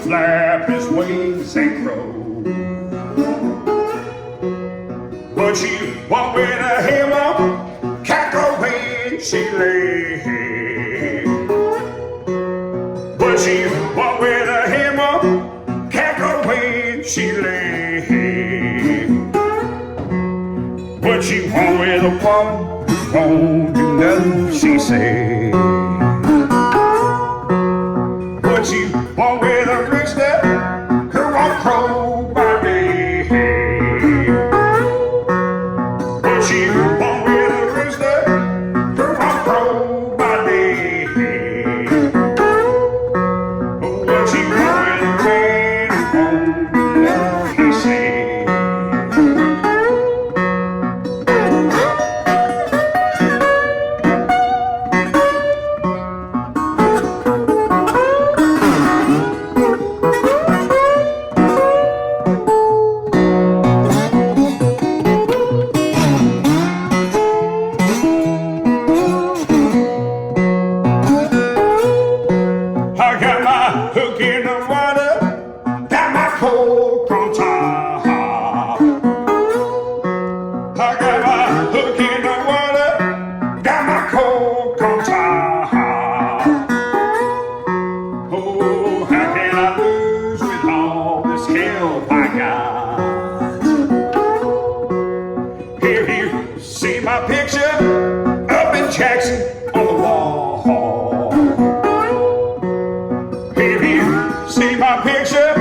flap his wings and grow. But she walked with a hammer, cackle when she lay. But she walked with a hammer, cackle when she lay. But she walked with a woman who won't do nothing she say. But she walked with a rooster who won't crow by day. But she walked with a rooster who won't crow by day. Oh, but she walked with a man who won't do nothing he say. I got my hook in the water, got my hook on top. I got my hook in the water, got my hook on top. Oh, how can I lose with all this help I got? If you see my picture up in Jackson on the wall, if you see my picture